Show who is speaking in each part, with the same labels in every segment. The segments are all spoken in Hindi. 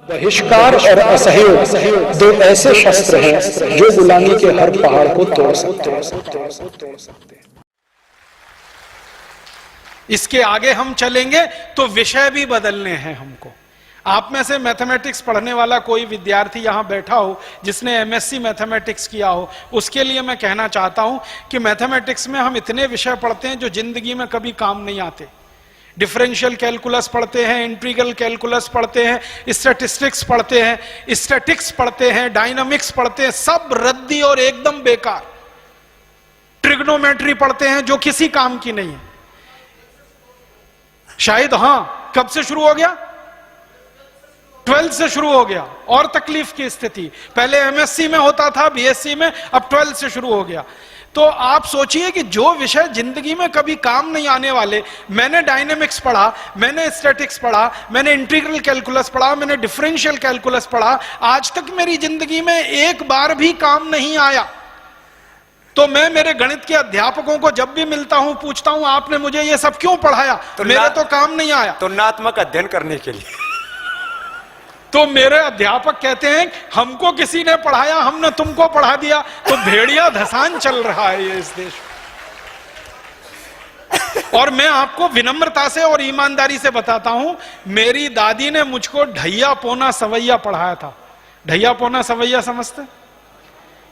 Speaker 1: बहिष्कार और असहयोग दो ऐसे शस्त्र हैं जो गुलामी के हर पहाड़ को तोड़ सकते हैं।
Speaker 2: इसके आगे हम चलेंगे तो विषय भी बदलने हैं हमको। आप में से मैथमेटिक्स पढ़ने वाला कोई विद्यार्थी यहां बैठा हो जिसने एमएससी मैथमेटिक्स किया हो, उसके लिए मैं कहना चाहता हूं कि मैथमेटिक्स में हम इतने विषय पढ़ते हैं जो जिंदगी में कभी काम नहीं आते। डिफरेंशियल कैलकुलस पढ़ते हैं, इंटीग्रल कैलकुलस पढ़ते हैं, स्टैटिस्टिक्स पढ़ते हैं, स्टैटिक्स पढ़ते हैं, डायनामिक्स पढ़ते हैं, सब रद्दी और एकदम बेकार। ट्रिग्नोमेट्री पढ़ते हैं जो किसी काम की नहीं है। शायद हां, कब से शुरू हो गया? 12th से शुरू हो गया। और तकलीफ की स्थिति, पहले एमएससी में होता था, बीएससी में, अब 12th से शुरू हो गया। तो आप सोचिए कि जो विषय जिंदगी में कभी काम नहीं आने वाले, मैंने डायनेमिक्स पढ़ा, मैंने स्टैटिक्स पढ़ा, मैंने इंटीग्रल कैलकुलस पढ़ा, मैंने डिफरेंशियल कैलकुलस पढ़ा, आज तक मेरी जिंदगी में एक बार भी काम नहीं आया। तो मैं मेरे गणित के अध्यापकों को जब भी मिलता हूं पूछता हूं आपने मुझे ये सब क्यों पढ़ाया? तो मेरे तो काम नहीं आया।
Speaker 3: तुलनात्मक अध्ययन करने के लिए।
Speaker 2: तो मेरे अध्यापक कहते हैं हमको किसी ने पढ़ाया, हमने तुमको पढ़ा दिया। तो भेड़िया धसान चल रहा है ये इस देश में। और मैं आपको विनम्रता से और ईमानदारी से बताता हूं, मेरी दादी ने मुझको ढैया पोना सवैया पढ़ाया था। ढैया पोना सवैया समझते?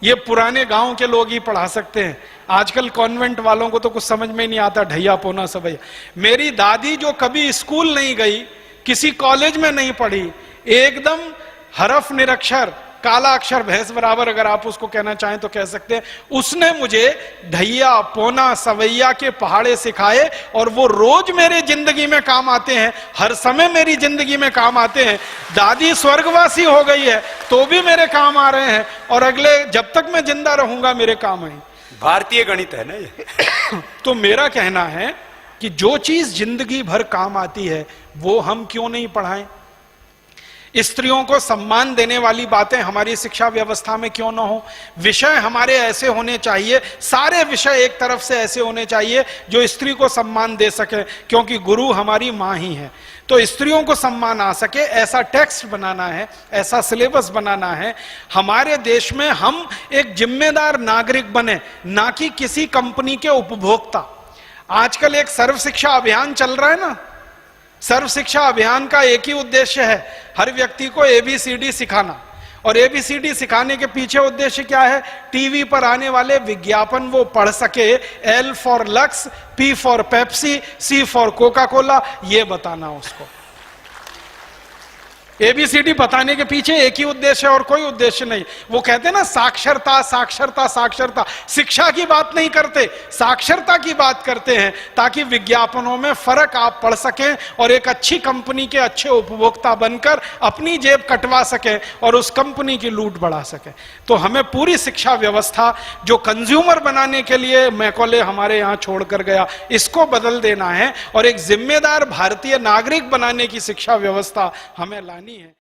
Speaker 2: ये पुराने गांव के लोग ही पढ़ा सकते हैं, आजकल कॉन्वेंट वालों को तो कुछ समझ में नहीं आता ढैया पोना सवैया। मेरी दादी जो कभी स्कूल नहीं गई, किसी कॉलेज में नहीं पढ़ी, एकदम हरफ निरक्षर, काला अक्षर भैंस बराबर अगर आप उसको कहना चाहें तो कह सकते हैं, उसने मुझे ढैया पोना सवैया के पहाड़े सिखाए और वो रोज मेरे जिंदगी में काम आते हैं, हर समय मेरी जिंदगी में काम आते हैं। दादी स्वर्गवासी हो गई है तो भी मेरे काम आ रहे हैं और अगले जब तक मैं जिंदा रहूंगा मेरे काम आए।
Speaker 3: भारतीय गणित है ना ये।
Speaker 2: तो मेरा कहना है कि जो चीज जिंदगी भर काम आती है वो हम क्यों नहीं पढ़ाएं? स्त्रियों को सम्मान देने वाली बातें हमारी शिक्षा व्यवस्था में क्यों ना हो? विषय हमारे ऐसे होने चाहिए, सारे विषय एक तरफ से ऐसे होने चाहिए जो स्त्री को सम्मान दे सके, क्योंकि गुरु हमारी मां ही है। तो स्त्रियों को सम्मान आ सके ऐसा टेक्स्ट बनाना है, ऐसा सिलेबस बनाना है। हमारे देश में हम एक जिम्मेदार नागरिक बने, ना कि किसी कंपनी के उपभोक्ता। आजकल एक सर्व शिक्षा अभियान चल रहा है ना, सर्व शिक्षा अभियान का एक ही उद्देश्य है, हर व्यक्ति को एबीसीडी सिखाना। और एबीसीडी सिखाने के पीछे उद्देश्य क्या है? टीवी पर आने वाले विज्ञापन वो पढ़ सके, L for Lux, P for Pepsi, C for Coca Cola, ये बताना उसको। एबीसीडी बताने के पीछे एक ही उद्देश्य है और कोई उद्देश्य नहीं। वो कहते हैं ना साक्षरता साक्षरता साक्षरता, शिक्षा की बात नहीं करते, साक्षरता की बात करते हैं, ताकि विज्ञापनों में फर्क आप पढ़ सकें और एक अच्छी कंपनी के अच्छे उपभोक्ता बनकर अपनी जेब कटवा सकें और उस कंपनी की लूट बढ़ा सकें। तो हमें पूरी शिक्षा व्यवस्था जो कंज्यूमर बनाने के लिए मैकॉले हमारे यहां छोड़कर गया, इसको बदल देना है और एक जिम्मेदार भारतीय नागरिक बनाने की शिक्षा व्यवस्था हमें लानी है।